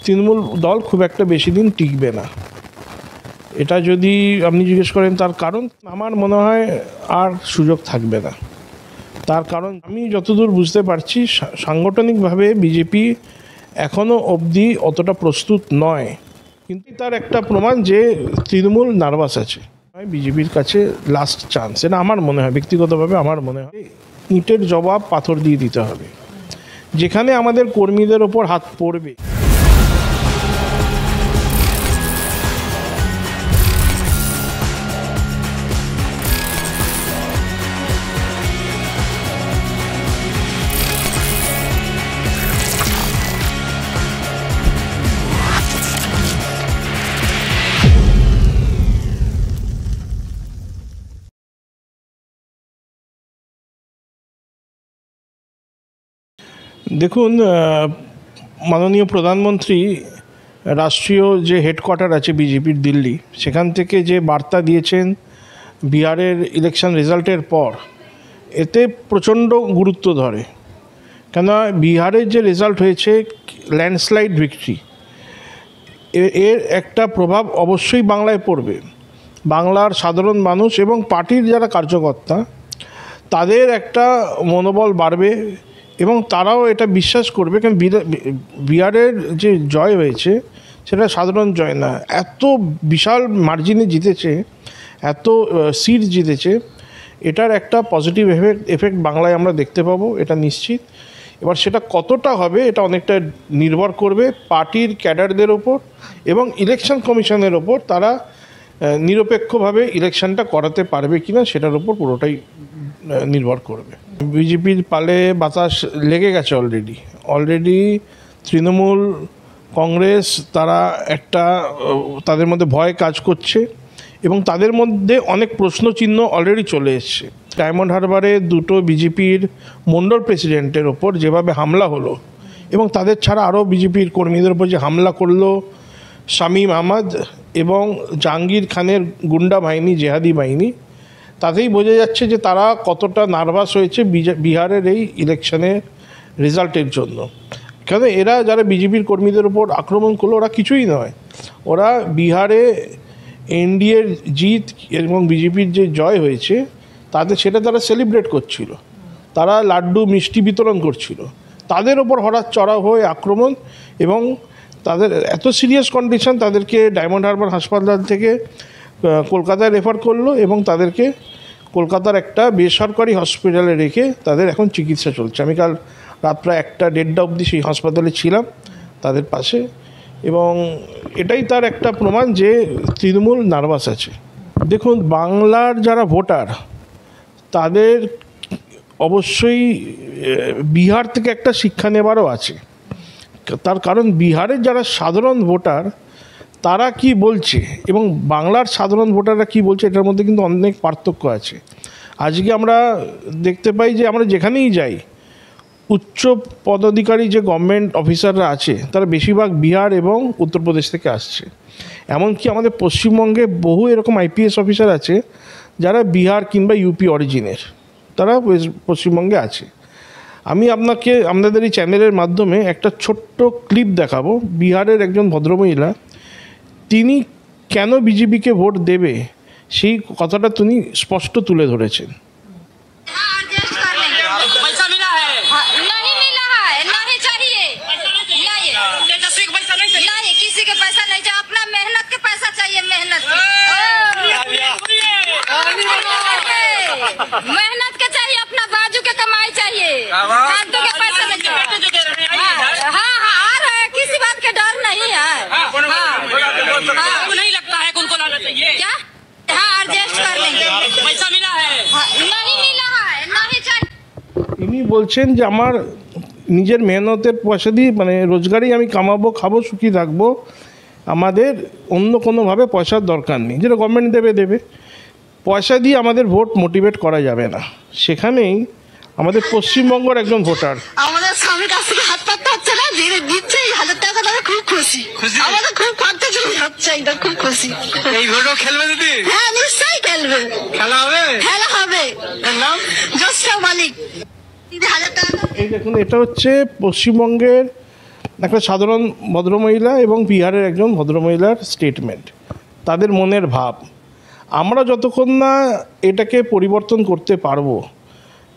তৃণমূল দল খুব একটা বেশি দিন টিকবে না। এটা যদি আপনি জিজ্ঞেস করেন তার কারণ, আমার মনে হয় আর সুযোগ থাকবে না। তার কারণ আমি যতদূর বুঝতে পারছি সাংগঠনিকভাবে বিজেপি এখনও অবধি অতটা প্রস্তুত নয়। কিন্তু তার একটা প্রমাণ যে তৃণমূল নার্ভাস আছে। বিজেপির কাছে লাস্ট চান্স, এটা আমার মনে হয়, ব্যক্তিগতভাবে আমার মনে হয় ইঁটের জবাব পাথর দিয়ে দিতে হবে। যেখানে আমাদের কর্মীদের ওপর হাত পড়বে, দেখুন মাননীয় প্রধানমন্ত্রী রাষ্ট্রীয় যে হেডকোয়ার্টার আছে বিজেপির দিল্লি, সেখান থেকে যে বার্তা দিয়েছেন বিহারের ইলেকশন রেজাল্টের পর, এতে প্রচণ্ড গুরুত্ব ধরে। কেন বিহারের যে রেজাল্ট হয়েছে ল্যান্ডস্লাইড ভিক্টরি, এর একটা প্রভাব অবশ্যই বাংলায় পড়বে। বাংলার সাধারণ মানুষ এবং পার্টির যারা কার্যকর্তা, তাদের একটা মনোবল বাড়বে এবং তারাও এটা বিশ্বাস করবে। কারণ বিহারের যে জয় হয়েছে সেটা সাধারণ জয় না, এত বিশাল মার্জিনে জিতেছে, এত সিট জিতেছে, এটার একটা পজিটিভ এফেক্ট বাংলায় আমরা দেখতে পাবো, এটা নিশ্চিত। এবার সেটা কতটা হবে এটা অনেকটা নির্ভর করবে পার্টির ক্যাডারদের ওপর এবং ইলেকশন কমিশনের ওপর। তারা নিরপেক্ষভাবে ইলেকশনটা করাতে পারবে কিনা সেটার ওপর পুরোটাই নির্ভর করবে। বিজেপির পালে বাতাস লেগে গেছে অলরেডি তৃণমূল, কংগ্রেস, তারা একটা তাদের মধ্যে ভয় কাজ করছে এবং তাদের মধ্যে অনেক প্রশ্নচিহ্ন অলরেডি চলে এসছে। ডায়মন্ড হারবারে দুটো বিজেপির মণ্ডল প্রেসিডেন্টের ওপর যেভাবে হামলা হলো এবং তাদের ছাড়া আরও বিজেপির কর্মীদের ওপর যে হামলা করলো শামীম আহমদ এবং জাহাঙ্গীর খানের গুন্ডা বাহিনী, জেহাদি বাহিনী, তাতেই বোঝা যাচ্ছে যে তারা কতটা নার্ভাস হয়েছে বিহারের এই ইলেকশনের রেজাল্টের জন্য। কেন এরা যারা বিজেপির কর্মীদের উপর আক্রমণ করলো, ওরা কিছুই নয়, ওরা বিহারে এনডিএর জিত এবং বিজেপির যে জয় হয়েছে সেটা তারা সেলিব্রেট করছিল, তারা লাড্ডু মিষ্টি বিতরণ করছিল। তাদের ওপর হঠাৎ চড়াও হয়ে আক্রমণ এবং তাদের এত সিরিয়াস কন্ডিশন, তাদেরকে ডায়মন্ড হারবার হাসপাতাল থেকে কলকাতায় রেফার করলো এবং তাদেরকে কলকাতার একটা বেসরকারি হসপিটালে রেখে তাদের এখন চিকিৎসা চলছে। আমি কাল রাত প্রায় 1-1:30 অবধি সেই হাসপাতালে ছিলাম তাদের পাশে, এবং এটাই তার একটা প্রমাণ যে তৃণমূল নার্ভাস আছে। দেখুন, বাংলার যারা ভোটার তাদের অবশ্যই বিহার থেকে একটা শিক্ষা নেবারও আছে। তার কারণ বিহারের যারা সাধারণ ভোটার তারা কি বলছে এবং বাংলার সাধারণ ভোটাররা কি বলছে, এটার মধ্যে কিন্তু অনেক পার্থক্য আছে। আজকে আমরা দেখতে পাই যে আমরা যেখানেই যাই, উচ্চ পদাধিকারী যে গভর্নমেন্ট অফিসাররা আছে তারা বেশিরভাগ বিহার এবং উত্তরপ্রদেশ থেকে আসছে। এমনকি আমাদের পশ্চিমবঙ্গে বহু এরকম আইপিএস অফিসার আছে যারা বিহার কিংবা ইউপি অরিজিনের, তারা পশ্চিমবঙ্গে আছে। আমি আপনাদের এই চ্যানেলের মাধ্যমে একটা ছোট্ট ক্লিপ দেখাবো। বিহারের একজন ভদ্রমহিলা, তিনি কেন বিজেপিকে ভোট দেবে সেই কথাটা তিনি স্পষ্ট তুলে ধরেছেন। मेहनत के चाहिए, अपना बाजू के कमाई चाहिए, फालतू के पैसा नहीं चाहिए। हाँ हाँ आ रहा है, किसी बात के डर नहीं है। नहीं लगता है उनको लाना चाहिए क्या? हाँ एडजस्ट कर लेंगे। पैसा मिला है? नहीं मिला है, नहीं चाहिए। তিনি বলছেন যে আমার নিজের মেহনতের পয়সা দিয়ে, মানে রোজগারেই আমি কামাবো, খাবো, সুখী থাকবো, আমাদের অন্য কোনোভাবে পয়সার দরকার নেই। যেটা গভর্নমেন্ট দেবে, পয়সা দিয়ে আমাদের ভোট মোটিভেট করা যাবে না। সেখানেই আমাদের পশ্চিমবঙ্গের একজন ভোটার, আমাদের স্বামীর কাছ থেকে হাত পাততে হচ্ছে না, ধীরে দিচ্ছে 1000 টাকা, তাহলে খুব খুশি, আমাদের খুব পাততে চলে যাচ্ছে, এটা খুব খুশি। এই ভোটও খেলবে দিদি? হ্যাঁ নিশ্চয়ই খেলবে, খেলা হবে, খেলা হবে। নাম জোসা মালিক। দিদি 1000 টাকা। এই দেখুন, এটা হচ্ছে পশ্চিমবঙ্গের একটা সাধারণ ভদ্রমহিলা এবং বিহারের একজন ভদ্রমহিলার স্টেটমেন্ট, তাদের মনের ভাব। আমরা যতক্ষণ না এটাকে পরিবর্তন করতে পারবো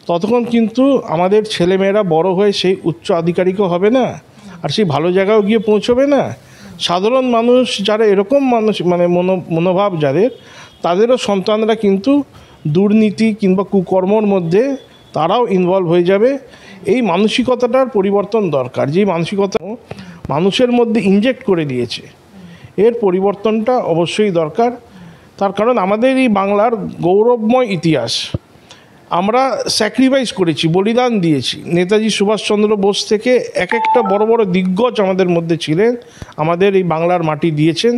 ততক্ষণ কিন্তু আমাদের ছেলেমেয়েরা বড় হয়ে সেই উচ্চ আধিকারিকও হবে না, আর সেই ভালো জায়গাও গিয়ে পৌঁছবে না। সাধারণ মানুষ যারা এরকম মানুষ মানে মনোভাব যাদের, তাদেরও সন্তানরা কিন্তু দুর্নীতি কিংবা কুকর্মর মধ্যে তারাও ইনভলভ হয়ে যাবে। এই মানসিকতাটার পরিবর্তন দরকার, যে মানসিকতা মানুষের মধ্যে ইনজেক্ট করে দিয়েছে, এর পরিবর্তনটা অবশ্যই দরকার। তার কারণ আমাদের এই বাংলার গৌরবময় ইতিহাস, আমরা স্যাক্রিফাইস করেছি, বলিদান দিয়েছি। নেতাজি সুভাষচন্দ্র বোস থেকে এক একটা বড় বড় দিগ্গজ আমাদের মধ্যে ছিলেন, আমাদের এই বাংলার মাটি দিয়েছেন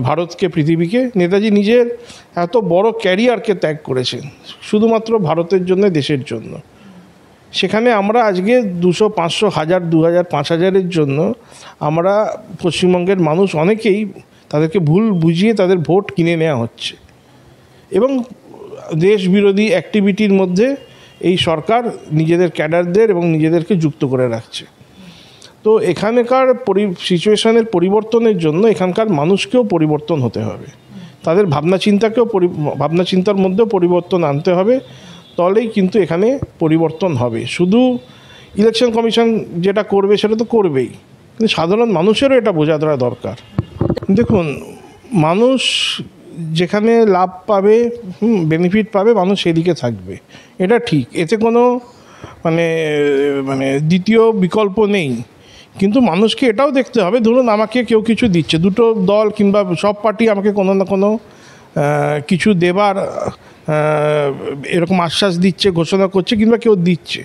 ভারতকে, পৃথিবীকে। নেতাজি নিজের এত বড় ক্যারিয়ারকে ত্যাগ করেছেন শুধুমাত্র ভারতের জন্য, দেশের জন্য। সেখানে আমরা আজকে 200, 500, 1000, 2000, 5000-এর জন্য আমরা পশ্চিমবঙ্গের মানুষ অনেকেই তাদেরকে ভুল বুঝিয়ে তাদের ভোট কিনে নেওয়া হচ্ছে, এবং দেশ বিরোধী অ্যাক্টিভিটির মধ্যে এই সরকার নিজেদের ক্যাডারদের এবং নিজেদেরকে যুক্ত করে রাখছে। তো এখানকার সিচুয়েশনের পরিবর্তনের জন্য এখানকার মানুষকেও পরিবর্তন হতে হবে, তাদের ভাবনা চিন্তার মধ্যেও পরিবর্তন আনতে হবে, তাহলেই কিন্তু এখানে পরিবর্তন হবে। শুধু ইলেকশন কমিশন যেটা করবে সেটা তো করবেই, কিন্তু সাধারণ মানুষেরও এটা বোঝা দরকার। দেখুন, মানুষ যেখানে লাভ পাবে, বেনিফিট পাবে, মানুষ সেদিকে থাকবে, এটা ঠিক, এতে কোনো মানে দ্বিতীয় বিকল্প নেই। কিন্তু মানুষকে এটাও দেখতে হবে, ধরুন আমাকে কেউ কিছু দিচ্ছে, দুটো দল কিংবা সব পার্টি আমাকে কোনো না কোনো কিছু দেবার এরকম আশ্বাস দিচ্ছে, ঘোষণা করছে, কিংবা কেউ দিচ্ছে,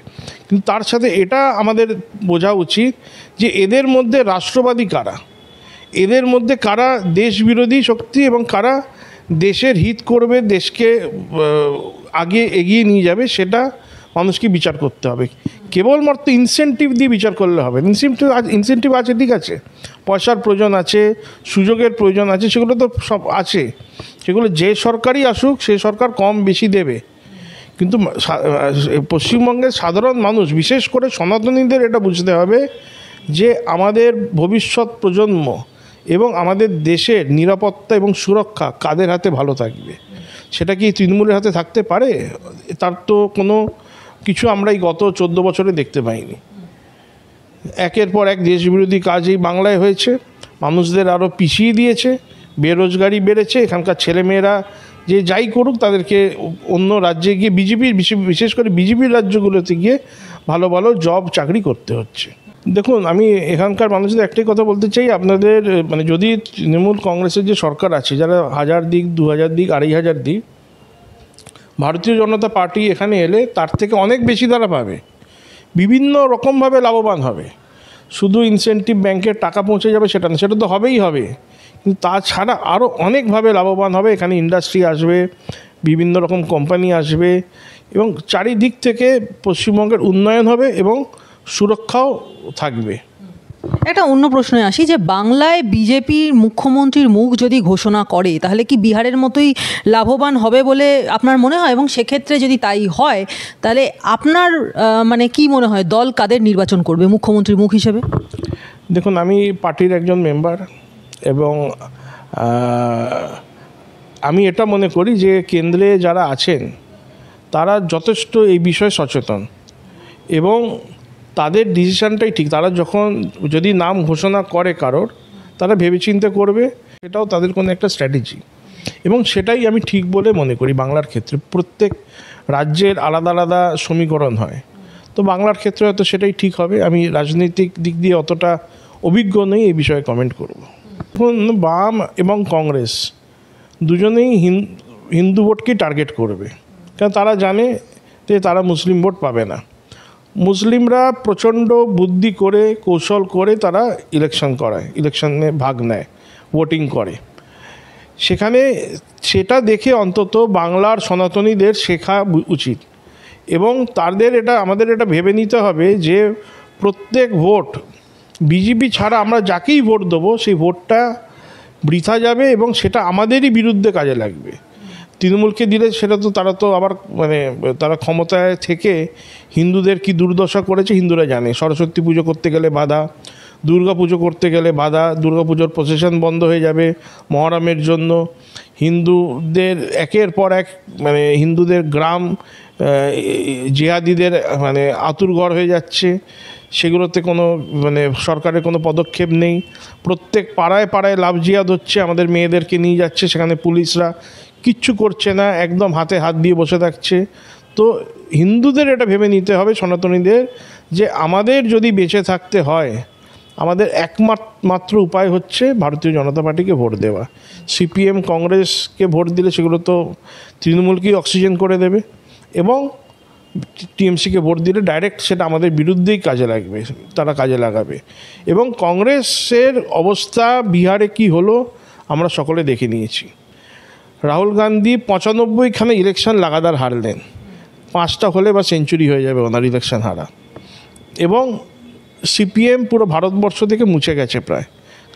কিন্তু তার সাথে এটা আমাদের বোঝা উচিত যে এদের মধ্যে রাষ্ট্রবাদী কারা, এদের মধ্যে কারা দেশ বিরোধী শক্তি এবং কারা দেশের হিত করবে, দেশকে আগে এগিয়ে নিয়ে যাবে, সেটা মানুষকে বিচার করতে হবে। কেবলমাত্র ইনসেন্টিভ দিয়ে বিচার করলে হবে। ইনসেন্টিভ আছে, ঠিক আছে, পয়সার প্রয়োজন আছে, সুযোগের প্রয়োজন আছে, সেগুলো তো সব আছে, সেগুলো যে সরকারই আসুক সে সরকার কম বেশি দেবে। কিন্তু পশ্চিমবঙ্গের সাধারণ মানুষ, বিশেষ করে সনাতনীদের এটা বুঝতে হবে যে আমাদের ভবিষ্যৎ প্রজন্ম এবং আমাদের দেশের নিরাপত্তা এবং সুরক্ষা কাদের হাতে ভালো থাকবে, সেটা কি তৃণমূলের হাতে থাকতে পারে? তার তো কোনো কিছু আমরা এই গত 14 বছরে দেখতে পাইনি। একের পর এক দেশবিরোধী কাজ এই বাংলায় হয়েছে, মানুষদের আরও পিছিয়ে দিয়েছে, বেরোজগারি বেড়েছে, এখানকার ছেলেমেয়েরা যে যাই করুক তাদেরকে অন্য রাজ্যে গিয়ে বিশেষ করে বিজেপির রাজ্যগুলোতে গিয়ে ভালো ভালো জব চাকরি করতে হচ্ছে। দেখুন, আমি এখানকার মানুষদের একটাই কথা বলতে চাই, আপনাদের যদি তৃণমূল কংগ্রেসের যে সরকার আছে, যারা 1000 দিক, 2000 দিক, 2500 দিক, ভারতীয় জনতা পার্টি এখানে এলে তার থেকে অনেক বেশি তারা পাবে, বিভিন্ন রকমভাবে লাভবান হবে। শুধু ইনসেন্টিভ ব্যাংকের টাকা পৌঁছে যাবে সেটা না, সেটা তো হবেই হবে, কিন্তু তাছাড়া আরও অনেকভাবে লাভবান হবে। এখানে ইন্ডাস্ট্রি আসবে, বিভিন্ন রকম কোম্পানি আসবে, এবং চারিদিক থেকে পশ্চিমবঙ্গের উন্নয়ন হবে এবং সুরক্ষাও থাকবে। একটা অন্য প্রশ্নে আসি, যে বাংলায় বিজেপির মুখ্যমন্ত্রীর মুখ যদি ঘোষণা করে তাহলে কি বিহারের মতোই লাভবান হবে বলে আপনার মনে হয়? এবং সেক্ষেত্রে যদি তাই হয় তাহলে আপনার কি মনে হয় দল কাদের নির্বাচন করবে মুখ্যমন্ত্রীর মুখ হিসেবে? দেখুন, আমি পার্টির একজন মেম্বার, এবং আমি এটা মনে করি যে কেন্দ্রে যারা আছেন তারা যথেষ্ট এই বিষয়ে সচেতন, এবং তাদের ডিসিশানটাই ঠিক। তারা যদি নাম ঘোষণা করে কারোর, তারা ভেবেচিন্তে করবে, সেটাও তাদের কোনো একটা স্ট্র্যাটেজি, এবং সেটাই আমি ঠিক বলে মনে করি। বাংলার ক্ষেত্রে প্রত্যেক রাজ্যের আলাদা আলাদা সমীকরণ হয়, তো বাংলার ক্ষেত্রে হয়তো সেটাই ঠিক হবে। আমি রাজনৈতিক দিক দিয়ে অতটা অভিজ্ঞ নই এই বিষয়ে কমেন্ট করব। এখন বাম এবং কংগ্রেস দুজনেই হিন্দু ভোটকেই টার্গেট করবে, কারণ তারা জানে যে তারা মুসলিম ভোট পাবে না। মুসলিমরা প্রচণ্ড বুদ্ধি করে, কৌশল করে তারা ইলেকশনে ভাগ নেয়, ভোটিং করে। সেটা দেখে অন্তত বাংলার সনাতনীদের শেখা উচিত, এবং আমাদের এটা ভেবে নিতে হবে যে প্রত্যেক ভোট বিজেপি ছাড়া আমরা যাকেই ভোট দেবো সেই ভোটটা বৃথা যাবে, এবং সেটা আমাদেরই বিরুদ্ধে কাজে লাগবে। তৃণমূলকে দিলে সেটা তো তারা তো আবার তারা ক্ষমতায় থেকে হিন্দুদের কি দুর্দশা করেছে হিন্দুরা জানে। সরস্বতী পুজো করতে গেলে বাধা, দুর্গা পুজো করতে গেলে বাধা, দুর্গা পুজোর প্রসেশন বন্ধ হয়ে যাবে মহরমের জন্য। হিন্দুদের একের পর এক মানে হিন্দুদের গ্রাম জিহাদিদের মানে আতুরঘর হয়ে যাচ্ছে, সেগুলোতে কোনো মানে সরকারের কোনো পদক্ষেপ নেই। প্রত্যেক পাড়ায় পাড়ায় লাভ জিহাদ হচ্ছে, আমাদের মেয়েদেরকে নিয়ে যাচ্ছে, সেখানে পুলিশরা কিচ্ছু করছে না, একদম হাতে হাত দিয়ে বসে থাকছে। তো হিন্দুদের এটা ভেবে নিতে হবে, সনাতনীদের, যে আমাদের যদি বেঁচে থাকতে হয় আমাদের একমাত্র উপায় হচ্ছে ভারতীয় জনতা পার্টিকে ভোট দেওয়া। সিপিএম কংগ্রেসকে ভোট দিলে সেগুলো তো তৃণমূলকেই অক্সিজেন করে দেবে, এবং টিএমসিকে ভোট দিলে ডাইরেক্ট সেটা আমাদের বিরুদ্ধেই কাজে লাগবে, তারা কাজে লাগাবে। এবং কংগ্রেসের অবস্থা বিহারে কি হলো আমরা সকলে দেখে নিয়েছি। রাহুল গান্ধী 95খানে ইলেকশন লাগাতার হারলেন, 5টা হলে বা সেঞ্চুরি হয়ে যাবে ওনার ইলেকশন হারা। এবং সিপিএম পুরো ভারতবর্ষ থেকে মুছে গেছে প্রায়,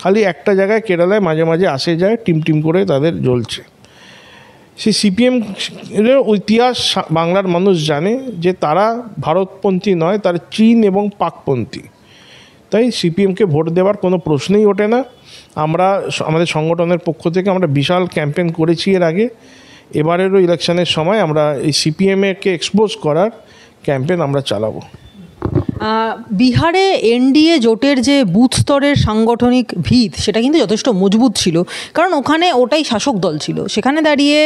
খালি একটা জায়গায় কেরালায় মাঝে মাঝে আসে যায়, টিম করে তাদের জ্বলছে। সেই সিপিএম এর ইতিহাস বাংলার মানুষ জানে যে তারা ভারতপন্থী নয়, তারা চীন এবং পাকপন্থী। তাই সিপিএমকে ভোট দেওয়ার কোনো প্রশ্নই ওঠে না। আমরা আমাদের সংগঠনের পক্ষ থেকে আমরা বিশাল ক্যাম্পেইন করেছি এর আগে, এবারেরও ইলেকশনের সময় আমরা এই সিপিএমকে এক্সপোজ করার ক্যাম্পেইন আমরা চালাবো। বিহারে এনডিএ জোটের যে বুথ স্তরের সাংগঠনিক ভিত সেটা কিন্তু যথেষ্ট মজবুত ছিল, কারণ ওখানে ওটাই শাসক দল ছিল। সেখানে দাঁড়িয়ে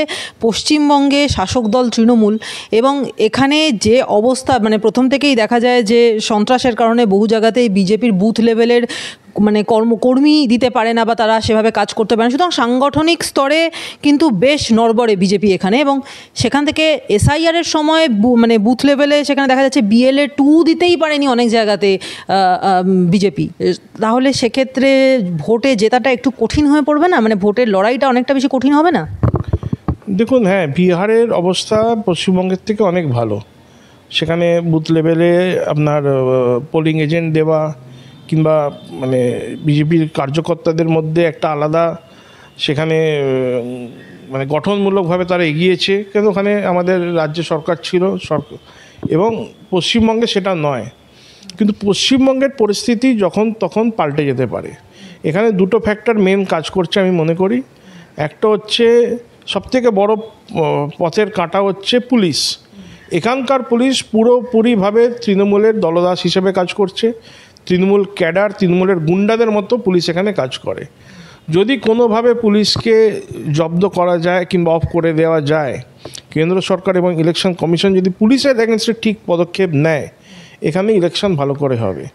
পশ্চিমবঙ্গে শাসক দল তৃণমূল, এবং এখানে যে অবস্থা মানে প্রথম থেকেই দেখা যায় যে সন্ত্রাসের কারণে বহু জায়গাতেই বিজেপির বুথ লেভেলের মানে কর্মী দিতে পারে না বা তারা সেভাবে কাজ করতে পারে না। সুতরাং সাংগঠনিক স্তরে কিন্তু বেশ নড়বড়ে বিজেপি এখানে, এবং সেখান থেকে এসআইআরের সময় মানে বুথ লেভেলে সেখানে দেখা যাচ্ছে BLA 2 দিতেই পারেনি অনেক জায়গাতে বিজেপি। তাহলে সেক্ষেত্রে ভোটে জেতাটা একটু কঠিন হয়ে পড়বে না, মানে ভোটের লড়াইটা অনেকটা বেশি কঠিন হবে না? দেখুন, হ্যাঁ, বিহারের অবস্থা পশ্চিমবঙ্গের থেকে অনেক ভালো। সেখানে বুথ লেভেলে আপনার পোলিং এজেন্ট দেওয়া কিংবা মানে বিজেপির কার্যকর্তাদের মধ্যে একটা আলাদা সেখানে মানে গঠনমূলকভাবে তারা এগিয়েছে, কিন্তু ওখানে আমাদের রাজ্য সরকার ছিল এবং পশ্চিমবঙ্গে সেটা নয়। কিন্তু পশ্চিমবঙ্গের পরিস্থিতি যখন তখন পাল্টে যেতে পারে। এখানে দুটো ফ্যাক্টর মেন কাজ করছে আমি মনে করি। একটা হচ্ছে সবথেকে বড় পথের কাঁটা হচ্ছে পুলিশ। এখানকার পুলিশ পুরোপুরিভাবে তৃণমূলের দলদাস হিসেবে কাজ করছে। তৃণমূল ক্যাডার, তৃণমূলের গুন্ডাদের মতো পুলিশ এখানে কাজ করে। যদি কোনোভাবে পুলিশকে জব্দ করা যায় কিংবা অফ করে দেওয়া যায়, কেন্দ্র সরকার এবং ইলেকশন কমিশন যদি পুলিশের এগেনস্টে ঠিক পদক্ষেপ নেয়, এখানে ইলেকশন ভালো করে হবে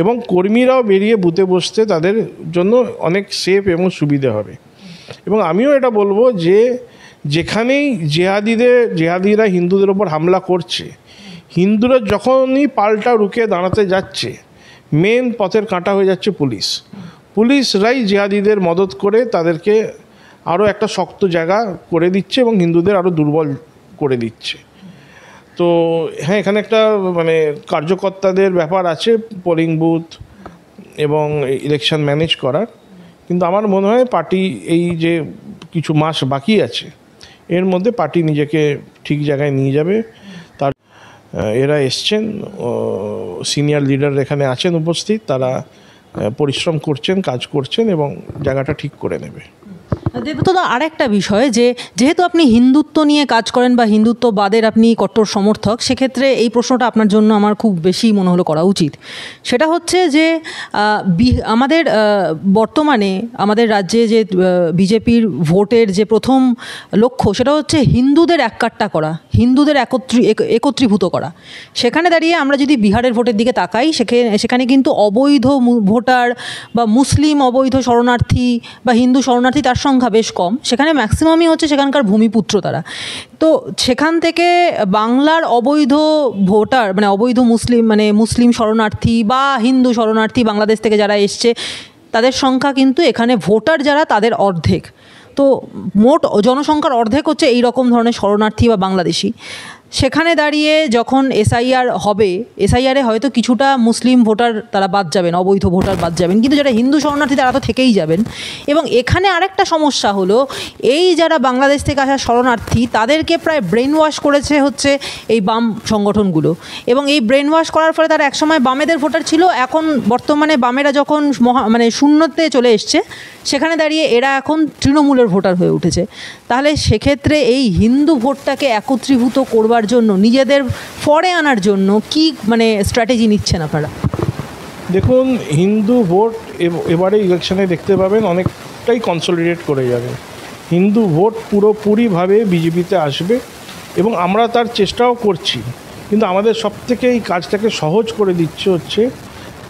এবং কর্মীরাও বেরিয়ে বুথে বসতে তাদের জন্য অনেক সেফ এবং সুবিধে হবে। এবং আমিও এটা বলবো যে যেখানেই জেহাদিরা হিন্দুদের ওপর হামলা করছে, হিন্দুরা যখনই পাল্টা রুখে দাঁড়াতে যাচ্ছে, মেন পথের কাঁটা হয়ে যাচ্ছে পুলিশরাই জেহাদিদের মদত করে তাদেরকে আরও একটা শক্ত জায়গা করে দিচ্ছে এবং হিন্দুদের আরও দুর্বল করে দিচ্ছে। তো হ্যাঁ, এখানে একটা মানে কার্যকর্তাদের ব্যাপার আছে, পোলিং বুথ এবং ইলেকশন ম্যানেজ করার। কিন্তু আমার মনে হয় পার্টি এই যে কিছু মাস বাকি আছে এর মধ্যে পার্টি নিজেকে ঠিক জায়গায় নিয়ে যাবে। তার এরা এসছেন, সিনিয়র লিডার এখানে আছেন উপস্থিত, তারা পরিশ্রম করছেন, কাজ করছেন এবং জায়গাটা ঠিক করে নেবে। দেবব্রতদা, আরেকটা বিষয় যে যেহেতু আপনি হিন্দুত্ব নিয়ে কাজ করেন বা হিন্দুত্ববাদের আপনি কট্টর সমর্থক, সেক্ষেত্রে এই প্রশ্নটা আপনার জন্য আমার খুব বেশি মনে হলো করা উচিত। সেটা হচ্ছে যে আমাদের বর্তমানে আমাদের রাজ্যে যে বিজেপির ভোটের যে প্রথম লক্ষ্য সেটা হচ্ছে হিন্দুদের এককাট্টা করা, হিন্দুদের একত্রীভূত করা। সেখানে দাঁড়িয়ে আমরা যদি বিহারের ভোটের দিকে তাকাই, সেখানে কিন্তু অবৈধ ভোটার বা মুসলিম অবৈধ শরণার্থী বা হিন্দু শরণার্থী তার সংখ্যা বেশ কম। সেখানে ম্যাক্সিমামই হচ্ছে সেখানকার ভূমিপুত্র তারা। তো সেখান থেকে বাংলার অবৈধ ভোটার মানে অবৈধ মুসলিম শরণার্থী বা হিন্দু শরণার্থী বাংলাদেশ থেকে যারা এসছে তাদের সংখ্যা কিন্তু এখানে ভোটার যারা তাদের অর্ধেক। তো মোট জনসংখ্যার অর্ধেক হচ্ছে এই রকম ধরনের শরণার্থী বা বাংলাদেশি। সেখানে দাঁড়িয়ে যখন এসআইআর হবে, এসআইআরে হয়তো কিছুটা মুসলিম ভোটার তারা বাদ যাবেন, অবৈধ ভোটার বাদ যাবেন, কিন্তু যারা হিন্দু শরণার্থী তারা তো থেকেই যাবেন। এবং এখানে আরেকটা সমস্যা হলো, এই যারা বাংলাদেশ থেকে আসা শরণার্থী তাদেরকে প্রায় ব্রেন ওয়াশ করেছে হচ্ছে এই বাম সংগঠনগুলো, এবং এই ব্রেন ওয়াশ করার ফলে তারা একসময় বামেদের ভোটার ছিল, এখন বর্তমানে বামেরা যখন শূন্যতে চলে এসছে, সেখানে দাঁড়িয়ে এরা এখন তৃণমূলের ভোটার হয়ে উঠেছে। তাহলে সেক্ষেত্রে এই হিন্দু ভোটটাকে একত্রীভূত করবার জন্য, নিজেদের ফরে আনার জন্য কি স্ট্র্যাটেজি নিচ্ছেন আপনারা? দেখুন, হিন্দু ভোট এবারে ইলেকশনে দেখতে পাবেন অনেকটাই কনসলিডেট করে যাবে। হিন্দু ভোট পুরোপুরিভাবে বিজেপিতে আসবে এবং আমরা তার চেষ্টাও করছি, কিন্তু আমাদের সবথেকে এই কাজটাকে সহজ করে দিচ্ছে হচ্ছে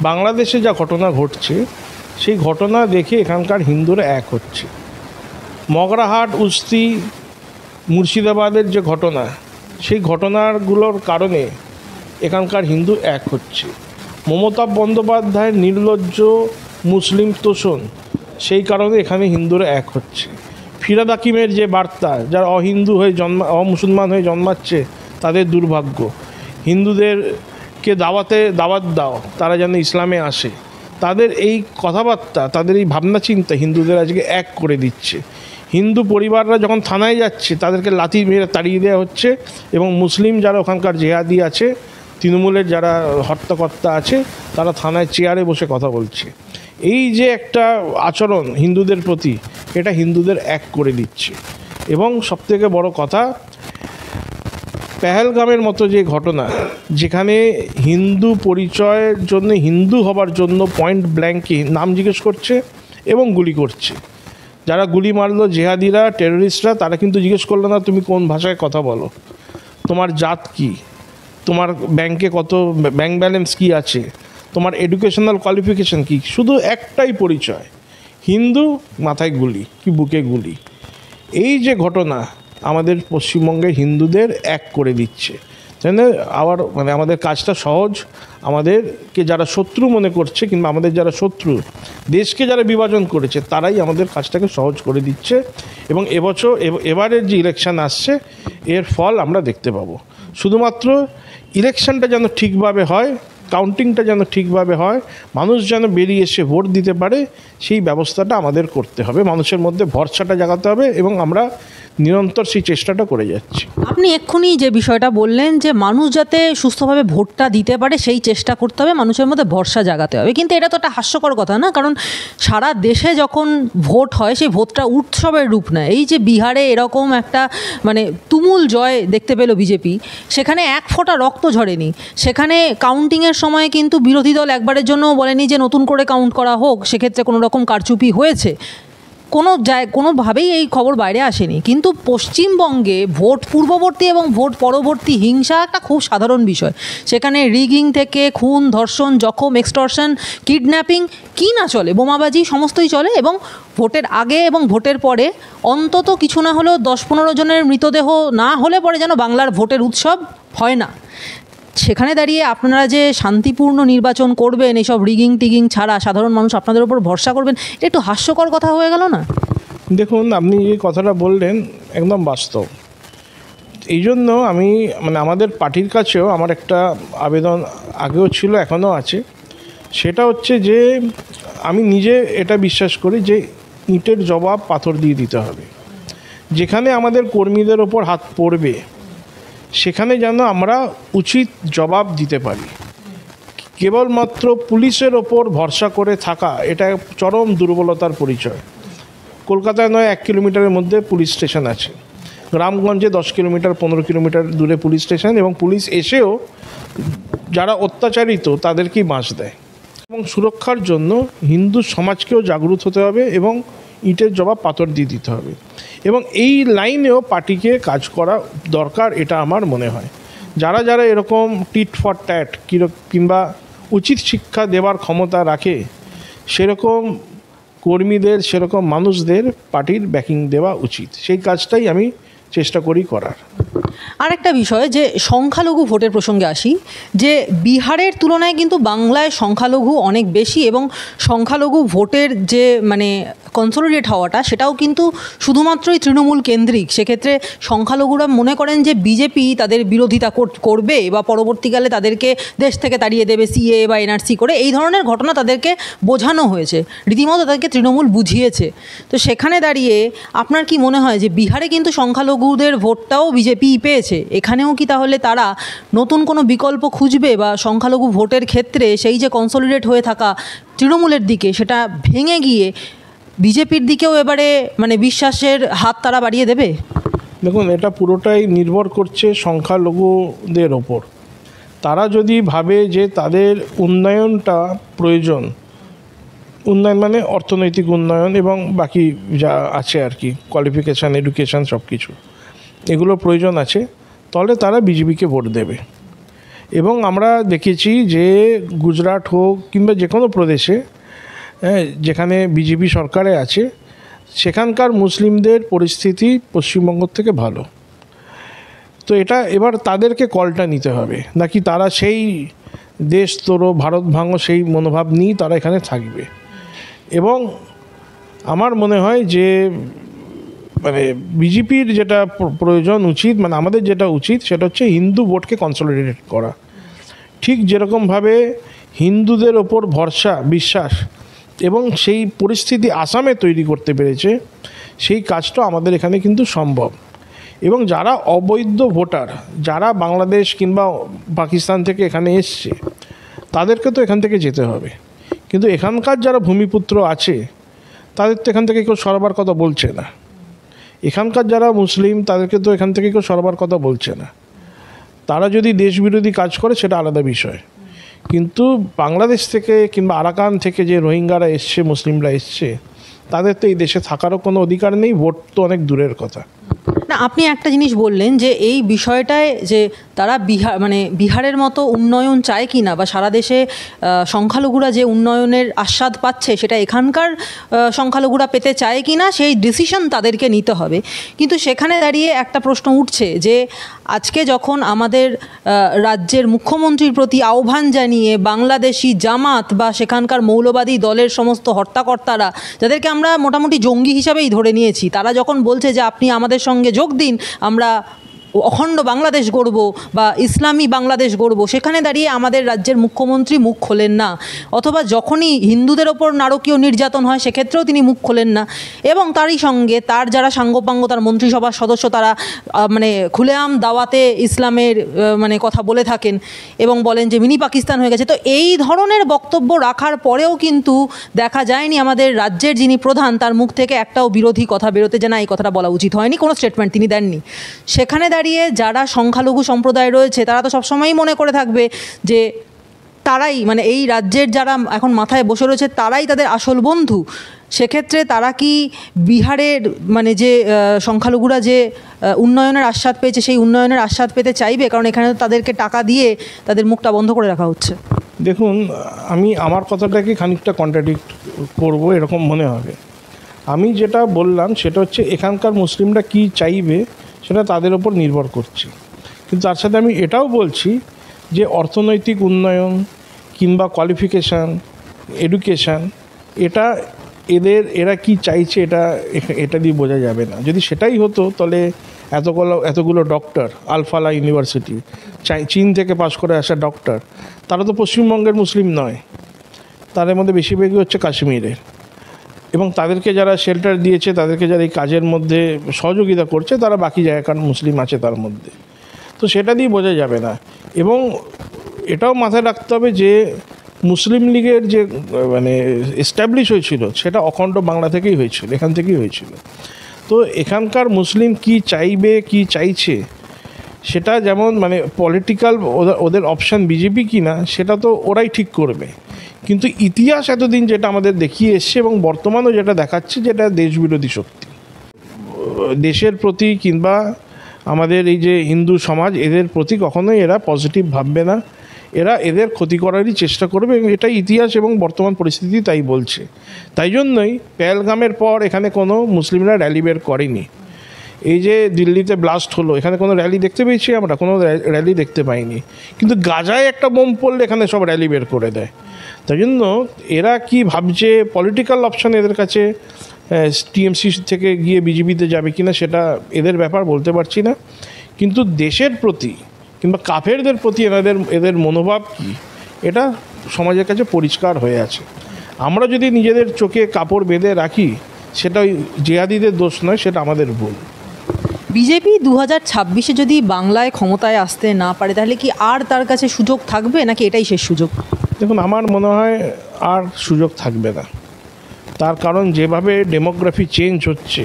বাংলাদেশে যা ঘটনা ঘটছে, সেই ঘটনা দেখে এখানকার হিন্দুরা এক হচ্ছে। মগরাহাট, উস্তি, মুর্শিদাবাদের যে ঘটনা, সেই ঘটনাগুলোর কারণে এখানকার হিন্দু এক হচ্ছে। মমতা বন্দ্যোপাধ্যায়ের নির্লজ্জ মুসলিম তোষণ, সেই কারণে এখানে হিন্দুরা এক হচ্ছে। ফিরহাদ হাকিমের যে বার্তা, যারা অহিন্দু হয়ে অমুসলমান হয়ে জন্মাচ্ছে তাদের দুর্ভাগ্য, হিন্দুদেরকে দাওয়াত দাও তারা যেন ইসলামে আসে, তাদের এই কথাবার্তা, তাদের এই ভাবনা চিন্তা হিন্দুদের আজকে এক করে দিচ্ছে। হিন্দু পরিবাররা যখন থানায় যাচ্ছে তাদেরকে লাথি মেরে তাড়িয়ে দেওয়া হচ্ছে, এবং মুসলিম যারা ওখানকার জেহাদি আছে, তৃণমূলের যারা হত্যাকর্তা আছে, তারা থানায় চেয়ারে বসে কথা বলছে। এই যে একটা আচরণ হিন্দুদের প্রতি, এটা হিন্দুদের এক করে দিচ্ছে। এবং সবথেকে বড় কথা, পেহেলগামের মতো যে ঘটনা, যেখানে হিন্দু পরিচয়ের জন্য, হিন্দু হবার জন্য পয়েন্ট ব্ল্যাঙ্কে নাম জিজ্ঞেস করছে এবং গুলি করছে। যারা গুলি মারলো জেহাদিরা, টেররিস্টরা, তারা কিন্তু জিজ্ঞেস করলো না তুমি কোন ভাষায় কথা বলো, তোমার জাত কি, তোমার ব্যাংকে কত ব্যাংক ব্যালেন্স কি আছে, তোমার এডুকেশনাল কোয়ালিফিকেশান কি, শুধু একটাই পরিচয় হিন্দু, মাথায় গুলি কি বুকে গুলি। এই যে ঘটনা আমাদের পশ্চিমবঙ্গের হিন্দুদের এক করে দিচ্ছে। তাই না? আবার আমাদের কাজটা সহজ, আমাদেরকে যারা শত্রু মনে করছে, কিংবা আমাদের যারা শত্রু, দেশকে যারা বিভাজন করেছে, তারাই আমাদের কাজটাকে সহজ করে দিচ্ছে। এবং এবারের যে ইলেকশান আসছে, এর ফল আমরা দেখতে পাবো। শুধুমাত্র ইলেকশানটা যেন ঠিকভাবে হয়, কাউন্টিংটা যেন ঠিকভাবে হয়, মানুষ যেন বেরিয়ে এসে ভোট দিতে পারে, সেই ব্যবস্থাটা আমাদের করতে হবে। মানুষের মধ্যে ভরসাটা জাগাতে হবে, এবং আমরা নিরন্তর সেই চেষ্টাটা করে যাচ্ছি। আপনি এক্ষুনি যে বিষয়টা বললেন যে মানুষ যাতে সুস্থভাবে ভোটটা দিতে পারে সেই চেষ্টা করতে হবে, মানুষের মধ্যে ভরসা জাগাতে হবে, কিন্তু এটা তো একটা হাস্যকর কথা না? কারণ সারা দেশে যখন ভোট হয়, সেই ভোটটা উৎসবের রূপ নেয়। এই যে বিহারে এরকম একটা তুমুল জয় দেখতে পেল বিজেপি, সেখানে এক ফোঁটা রক্ত ঝরেনি। সেখানে কাউন্টিংয়ের সময় কিন্তু বিরোধী দল একবারের জন্য বলেনি যে নতুন করে কাউন্ট করা হোক, সেক্ষেত্রে কোনো রকম কারচুপি হয়েছে, কোনোভাবেই এই খবর বাইরে আসেনি। কিন্তু পশ্চিমবঙ্গে ভোট পূর্ববর্তী এবং ভোট পরবর্তী হিংসা একটা খুব সাধারণ বিষয়। সেখানে রিগিং থেকে খুন, ধর্ষণ, জখম, এক্সটর্শন, কিডন্যাপিং, কি না চলে, বোমাবাজি, সমস্তই চলে। এবং ভোটের আগে এবং ভোটের পরে অন্তত কিছু না হলেও 10-15 জনের মৃতদেহ না হলে পরে যেন বাংলার ভোটের উৎসব হয় না। সেখানে দাঁড়িয়ে আপনারা যে শান্তিপূর্ণ নির্বাচন করবেন, এইসব রিগিং টিগিং ছাড়া সাধারণ মানুষ আপনাদের উপর ভরসা করবেন, এটা একটু হাস্যকর কথা হয়ে গেল না? দেখুন, আপনি যে কথাটা বললেন একদম বাস্তব। এই জন্য আমি আমাদের পার্টির কাছেও আমার একটা আবেদন আগেও ছিল, এখনও আছে। সেটা হচ্ছে যে আমি নিজে এটা বিশ্বাস করি যে ইঁটের জবাব পাথর দিয়ে দিতে হবে। যেখানে আমাদের কর্মীদের ওপর হাত পড়বে, সেখানে যেন আমরা উচিত জবাব দিতে পারি। কেবলমাত্র পুলিশের ওপর ভরসা করে থাকা, এটা চরম দুর্বলতার পরিচয়। কলকাতায় নয় 1 কিলোমিটারের মধ্যে পুলিশ স্টেশন আছে, গ্রামগঞ্জে 10 কিলোমিটার 15 কিলোমিটার দূরে পুলিশ স্টেশন, এবং পুলিশ এসেও যারা অত্যাচারিত তাদেরকেই বাঁশ দেয়। এবং সুরক্ষার জন্য হিন্দু সমাজকেও জাগ্রত হতে হবে, এবং ইটের জবাব পাথর দিয়ে দিতে হবে। এবং এই লাইনেও পার্টিকে কাজ করা দরকার, এটা আমার মনে হয়। যারা যারা এরকম টিট ফর ট্যাট কিংবা উচিত শিক্ষা দেওয়ার ক্ষমতা রাখে, সেরকম কর্মীদের, সেরকম মানুষদের পার্টির ব্যাকিং দেওয়া উচিত। সেই কাজটাই আমি চেষ্টা করি করার। আরেকটা বিষয়, যে সংখ্যালঘু ভোটের প্রসঙ্গে আসি, যে বিহারের তুলনায় কিন্তু বাংলায় সংখ্যালঘু অনেক বেশি, এবং সংখ্যালঘু ভোটের যে কনসলিডেট হওয়াটা সেটাও কিন্তু শুধুমাত্রই তৃণমূল কেন্দ্রিক। সেক্ষেত্রে সংখ্যালঘুরা মনে করেন যে বিজেপি তাদের বিরোধিতা করবে বা পরবর্তীকালে তাদেরকে দেশ থেকে তাড়িয়ে দেবে সিএ বা এনআরসি করে, এই ধরনের ঘটনা তাদেরকে বোঝানো হয়েছে, রীতিমতো তাদেরকে তৃণমূল বুঝিয়েছে। তো সেখানে দাঁড়িয়ে আপনার কি মনে হয় যে বিহারে কিন্তু সংখ্যালঘুদের ভোটটাও বিজেপি পেয়েছে, এখানেও কি তাহলে তারা নতুন কোনো বিকল্প খুঁজবে বা সংখ্যালঘু ভোটের ক্ষেত্রে সেই যে কনসলিডেট হয়ে থাকা তৃণমূলের দিকে সেটা ভেঙে গিয়ে বিজেপির দিকেও এবারে মানে বিশ্বাসের হাত তারা বাড়িয়ে দেবে? দেখুন, এটা পুরোটাই নির্ভর করছে সংখ্যালঘুদের ওপর। তারা যদি ভাবে যে তাদের উন্নয়নটা প্রয়োজন, উন্নয়ন মানে অর্থনৈতিক উন্নয়ন এবং বাকি যা আছে আর কি, কোয়ালিফিকেশান, এডুকেশান, সব কিছু এগুলো প্রয়োজন আছে, তাহলে তারা বিজেপিকে ভোট দেবে। এবং আমরা দেখেছি যে গুজরাট হোক কিংবা যে কোনো প্রদেশে যেখানে বিজেপি সরকারে আছে, সেখানকার মুসলিমদের পরিস্থিতি পশ্চিমবঙ্গ থেকে ভালো। তো এটা এবার তাদেরকে কলটা নিতে হবে, নাকি তারা সেই দেশ তোরো ভারত ভাঙো সেই মনোভাব নিয়েই তারা এখানে থাকবে। এবং আমার মনে হয় যে মানে বিজেপির যেটা প্রয়োজন উচিত, মানে আমাদের যেটা উচিত সেটা হচ্ছে হিন্দু ভোটকে কনসলিডেট করা। ঠিক যেরকমভাবে হিন্দুদের ওপর ভরসা, বিশ্বাস এবং সেই পরিস্থিতি আসামে তৈরি করতে পেরেছে, সেই কাজটা আমাদের এখানে কিন্তু সম্ভব। এবং যারা অবৈধ ভোটার, যারা বাংলাদেশ কিংবা পাকিস্তান থেকে এখানে এসছে, তাদেরকে তো এখান থেকে যেতে হবে। কিন্তু এখানকার যারা ভূমিপুত্র আছে তাদের তো এখান থেকে কেউ সরবার কথা বলছে না। এখানকার যারা মুসলিম তাদেরকে তো এখান থেকে কেউ সরবার কথা বলছে না। তারা যদি দেশবিরোধী কাজ করে সেটা আলাদা বিষয়, কিন্তু বাংলাদেশ থেকে কিংবা আরাকান থেকে যে রোহিঙ্গারা এসছে, মুসলিমরা এসছে, তাদের তো এই দেশে থাকারও কোনো অধিকার নেই, ভোট তো অনেক দূরের কথা। না, আপনি একটা জিনিস বললেন যে এই বিষয়টায় যে তারা বিহারের মতো উন্নয়ন চায় কি না, বা সারা দেশে সংখ্যালঘুরা যে উন্নয়নের আস্বাদ পাচ্ছে সেটা এখানকার সংখ্যালঘুরা পেতে চায় কি না, সেই ডিসিশন তাদেরকে নিতে হবে। কিন্তু সেখানে দাঁড়িয়ে একটা প্রশ্ন উঠছে যে আজকে যখন আমাদের রাজ্যের মুখ্যমন্ত্রীর প্রতি আহ্বান জানিয়ে বাংলাদেশি জামাত বা সেখানকার মৌলবাদী দলের সমস্ত হর্তাকর্তারা, যাদেরকে আমরা মোটামুটি জঙ্গি হিসাবেই ধরে নিয়েছি, তারা যখন বলছে যে আপনি আমাদের সঙ্গে যোগ দিন, আমরা অখণ্ড বাংলাদেশ গড়ব বা ইসলামী বাংলাদেশ গড়ব, সেখানে দাঁড়িয়ে আমাদের রাজ্যের মুখ্যমন্ত্রী মুখ খোলেন না। অথবা যখনই হিন্দুদের ওপর নারকীয় নির্যাতন হয় সেক্ষেত্রেও তিনি মুখ খোলেন না। এবং তারই সঙ্গে তার যারা সাঙ্গপাঙ্গ, তার মন্ত্রিসভার সদস্য, তারা মানে খুলেআম দাওয়াতে ইসলামের মানে কথা বলে থাকেন এবং বলেন যে মিনি পাকিস্তান হয়ে গেছে। তো এই ধরনের বক্তব্য রাখার পরেও কিন্তু দেখা যায়নি আমাদের রাজ্যের যিনি প্রধান, তার মুখ থেকে একটাও বিরোধী কথা বেরোতে, যে না এই কথাটা বলা উচিত হয়নি, কোনো স্টেটমেন্ট তিনি দেননি। সেখানে দাঁড়িয়ে যারা সংখ্যালঘু সম্প্রদায় রয়েছে তারা তো সবসময়ই মনে করে থাকবে যে তারাই মানে এই রাজ্যের যারা এখন মাথায় বসে রয়েছে তারাই তাদের আসল বন্ধু। সেক্ষেত্রে তারা কি বিহারের মানে যে সংখ্যালঘুরা যে উন্নয়নের আস্বাদ পেয়েছে সেই উন্নয়নের আস্বাদ পেতে চাইবে? কারণ এখানে তো তাদেরকে টাকা দিয়ে তাদের মুখটা বন্ধ করে রাখা হচ্ছে। দেখুন, আমি আমার কথাটাকে খানিকটা কন্ট্রাডিক্ট করব এরকম মনে হবে। আমি যেটা বললাম সেটা হচ্ছে এখানকার মুসলিমরা কি চাইবে সেটা তাদের ওপর নির্ভর করছে। কিন্তু তার সাথে আমি এটাও বলছি যে অর্থনৈতিক উন্নয়ন কিংবা কোয়ালিফিকেশান, এডুকেশান, এটা এরা কি চাইছে এটা দিয়ে বোঝা যাবে না। যদি সেটাই হতো তাহলে এতগুলো ডক্টর, আলফালা ইউনিভার্সিটি, চীন থেকে পাশ করে আসা ডক্টর, তারা তো পশ্চিমবঙ্গের মুসলিম নয়, তাদের মধ্যে বেশিরভাগই হচ্ছে কাশ্মীরের। এবং তাদেরকে যারা শেল্টার দিয়েছে, তাদেরকে যারা এই কাজের মধ্যে সহযোগিতা করছে, তারা বাকি জায়গার মুসলিম আছে তার মধ্যে। তো সেটা দিয়ে বোঝা যাবে না। এবং এটাও মাথায় রাখতে হবে যে মুসলিম লীগের যে মানে এস্টাবলিশ হয়েছিল সেটা অখণ্ড বাংলা থেকেই হয়েছিল, এখান থেকেই হয়েছিল। তো এখানকার মুসলিম কি চাইবে, কি চাইছে, সেটা যেমন মানে পলিটিক্যাল ওদের অপশান বিজেপি কি না সেটা তো ওরাই ঠিক করবে। কিন্তু ইতিহাস এতদিন যেটা আমাদের দেখিয়ে এসছে এবং বর্তমানেও যেটা দেখাচ্ছে, যেটা দেশবিরোধী শক্তি, দেশের প্রতি কিংবা আমাদের এই যে হিন্দু সমাজ, এদের প্রতি কখনোই এরা পজিটিভ ভাববে না। এরা এদের ক্ষতি করারই চেষ্টা করবে এবং এটাই ইতিহাস এবং বর্তমান পরিস্থিতি তাই বলছে। তাই জন্যই পেহেলগামের পর এখানে কোনো মুসলিমরা র্যালি বের করেনি। এই যে দিল্লিতে ব্লাস্ট হলো, এখানে কোনো র্যালি দেখতে পেয়েছি আমরা? কোনো র্যালি দেখতে পাইনি। কিন্তু গাজায় একটা বোম পড়লে এখানে সব র্যালি বের করে দেয়। তাই জন্য এরা কি ভাবছে, পলিটিক্যাল অপশান এদের কাছে টিএমসি থেকে গিয়ে বিজেপিতে যাবে কিনা সেটা এদের ব্যাপার বলতে পারছি না, কিন্তু দেশের প্রতি কিংবা কাফেরদের প্রতি এদের মনোভাব কী এটা সমাজের কাছে পরিষ্কার হয়ে আছে। আমরা যদি নিজেদের চোখে কাপড় বেঁধে রাখি সেটা ওই জিহাদিদের দোষ নয়, সেটা আমাদের ভুল। বিজেপি 2026-এ যদি বাংলায় ক্ষমতায় আসতে না পারে তাহলে কি আর তার কাছে সুযোগ থাকবে, নাকি এটাই শেষ সুযোগ? দেখুন, আমার মনে হয় আর সুযোগ থাকবে না। তার কারণ যেভাবে ডেমোগ্রাফি চেঞ্জ হচ্ছে,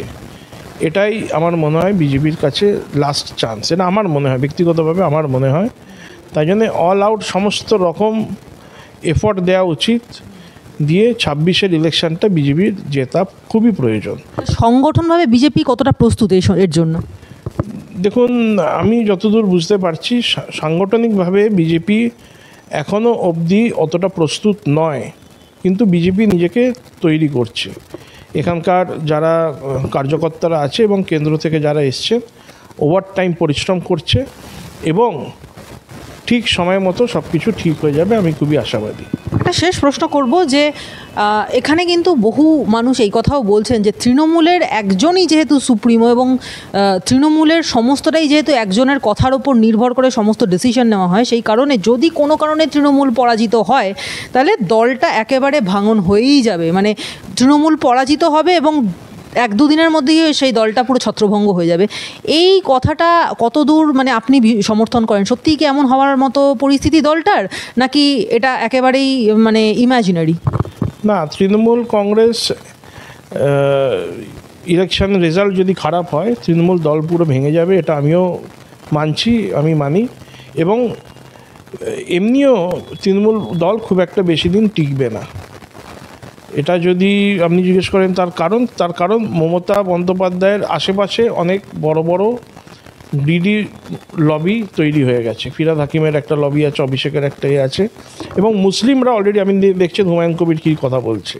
এটাই আমার মনে হয় বিজেপির কাছে লাস্ট চান্স। এটা আমার মনে হয়, ব্যক্তিগতভাবে আমার মনে হয়। তাই জন্য অল আউট সমস্ত রকম এফর্ট দেওয়া উচিত, দিয়ে 26-এর ইলেকশনটা বিজেপির জেতা খুবই প্রয়োজন। সংগঠনভাবে বিজেপি কতটা প্রস্তুত এর জন্য? দেখুন, আমি যতদূর বুঝতে পারছি সাংগঠনিকভাবে বিজেপি এখনও অবধি অতটা প্রস্তুত নয়, কিন্তু বিজেপি নিজেকে তৈরি করছে। এখানকার যারা কার্যকর্তারা আছে এবং কেন্দ্র থেকে যারা এসছে ওভারটাইম পরিশ্রম করছে এবং ঠিক সময় মতো সব কিছু ঠিক হয়ে যাবে, আমি খুবই আশাবাদী। একটা শেষ প্রশ্ন করব যে এখানে কিন্তু বহু মানুষ এই কথাও বলছেন যে তৃণমূলের একজনই যেহেতু সুপ্রিমো এবং তৃণমূলের সমস্তটাই যেহেতু একজনের কথার ওপর নির্ভর করে সমস্ত ডিসিশন নেওয়া হয়, সেই কারণে যদি কোনো কারণে তৃণমূল পরাজিত হয় তাহলে দলটা একেবারে ভাঙন হয়েই যাবে। মানে তৃণমূল পরাজিত হবে এবং 1-2 দিনের মধ্যেই সেই দলটা পুরো ছত্রভঙ্গ হয়ে যাবে। এই কথাটা কতদূর মানে আপনি সমর্থন করেন? সত্যিই কি এমন হওয়ার মতো পরিস্থিতি দলটার, নাকি এটা একেবারেই মানে ইমাজিনারি? না, তৃণমূল কংগ্রেস ইলেকশন রেজাল্ট যদি খারাপ হয় তৃণমূল দল পুরো ভেঙে যাবে, এটা আমিও আমি মানি। এবং এমনিও তৃণমূল দল খুব একটা বেশি দিন টিকবে না। এটা যদি আপনি জিজ্ঞেস করেন তার কারণ মমতা বন্দ্যোপাধ্যায়ের আশেপাশে অনেক বড় বড় গ্রিডি লবি তৈরি হয়ে গেছে। ফিরহাদ হাকিমের একটা লবি আছে, অভিষেকের একটাই আছে, এবং মুসলিমরা অলরেডি, আমি দেখছেন হুমায়ুন কবির কী কথা বলছে,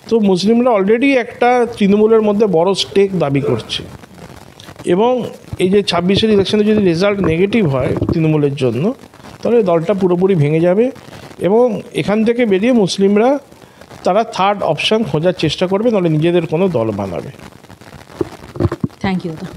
তো মুসলিমরা অলরেডি একটা তৃণমূলের মধ্যে বড় স্টেক দাবি করছে। এবং এই যে 26-এর ইলেকশনে যদি রেজাল্ট নেগেটিভ হয় তৃণমূলের জন্য, তাহলে দলটা পুরোপুরি ভেঙে যাবে এবং এখান থেকে বেরিয়ে মুসলিমরা তারা থার্ড অপশান খোঁজার চেষ্টা করবে, নাহলে নিজেদের কোনো দল বানাবে। থ্যাংক ইউ দাদা।